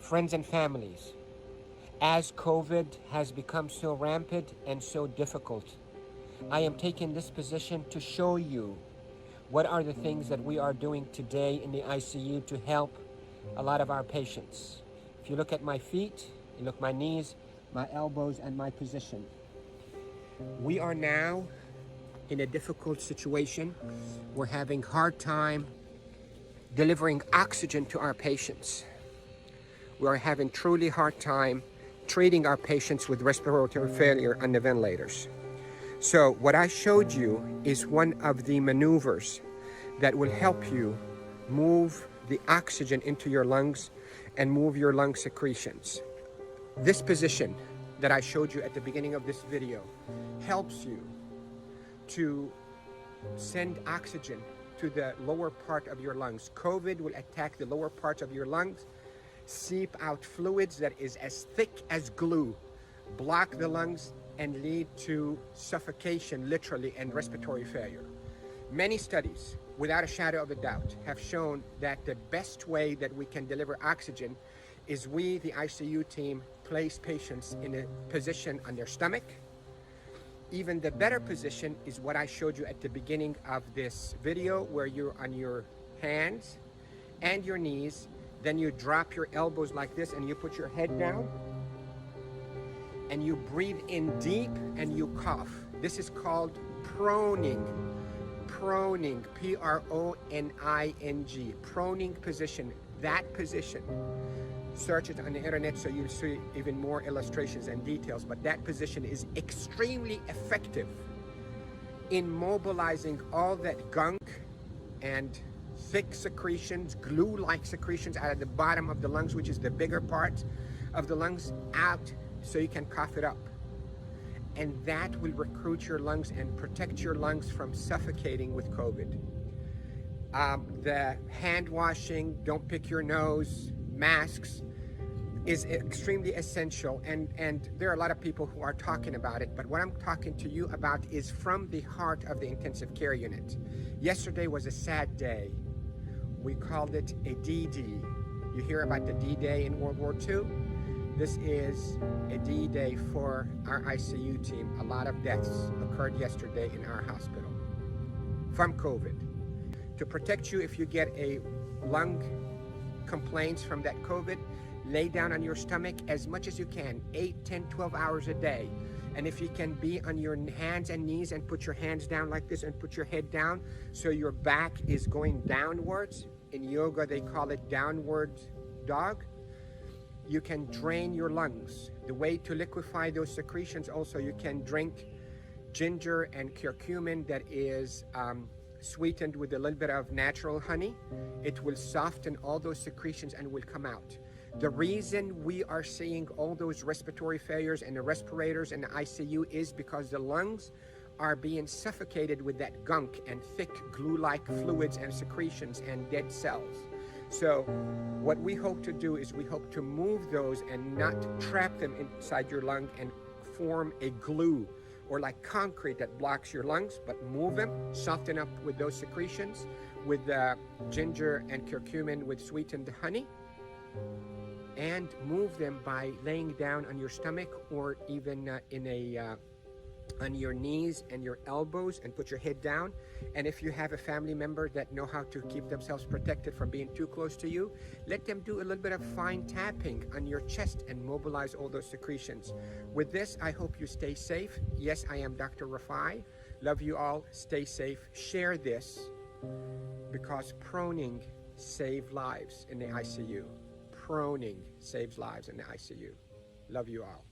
Friends and families, as COVID has become so rampant and so difficult, I am taking this position to show you what are the things that we are doing today in the ICU to help a lot of our patients. If you look at my feet, you look at my knees, my elbows, and my position. We are now in a difficult situation. We're having a hard time delivering oxygen to our patients. We are having truly hard time treating our patients with respiratory failure on the ventilators. So what I showed you is one of the maneuvers that will help you move the oxygen into your lungs and move your lung secretions. This position that I showed you at the beginning of this video helps you to send oxygen to the lower part of your lungs. COVID will attack the lower parts of your lungs, seep out fluids that is as thick as glue, block the lungs, and lead to suffocation, literally, and respiratory failure. Many studies, without a shadow of a doubt, have shown that the best way that we can deliver oxygen is we, the ICU team, place patients in a position on their stomach. Even the better position is what I showed you at the beginning of this video, where you're on your hands and your knees, then you drop your elbows like this and you put your head down and you breathe in deep and you cough. This is called proning. Proning, P-R-O-N-I-N-G, proning position, that position. Search it on the internet so you'll see even more illustrations and details, but that position is extremely effective in mobilizing all that gunk and thick secretions, glue-like secretions out of the bottom of the lungs, which is the bigger part of the lungs, out so you can cough it up. And that will recruit your lungs and protect your lungs from suffocating with COVID. The hand washing, don't pick your nose, masks is extremely essential, and there are a lot of people who are talking about it, but what I'm talking to you about is from the heart of the intensive care unit. Yesterday was a sad day. We called it a D-Day. You hear about the D-Day in World War II? This is a D-Day for our ICU team. A lot of deaths occurred yesterday in our hospital from COVID. To protect you if you get a lung complaints from that COVID, lay down on your stomach as much as you can, 8, 10, 12 hours a day. And if you can be on your hands and knees and put your hands down like this and put your head down so your back is going downwards. In yoga, they call it downward dog. You can drain your lungs. The way to liquefy those secretions also, you can drink ginger and curcumin that is sweetened with a little bit of natural honey. It will soften all those secretions and will come out. The reason we are seeing all those respiratory failures and the respirators in the ICU is because the lungs are being suffocated with that gunk and thick glue-like fluids and secretions and dead cells. So what we hope to do is we hope to move those and not trap them inside your lung and form a glue or like concrete that blocks your lungs, but move them, soften up with those secretions with ginger and curcumin with sweetened honey, and move them by laying down on your stomach or even on your knees and your elbows and put your head down. And if you have a family member that know how to keep themselves protected from being too close to you, let them do a little bit of fine tapping on your chest and mobilize all those secretions. With this, I hope you stay safe. Yes, I am Dr. Rafai. Love you all. Stay safe. Share this because proning saves lives in the ICU. Proning saves lives in the ICU. Love you all.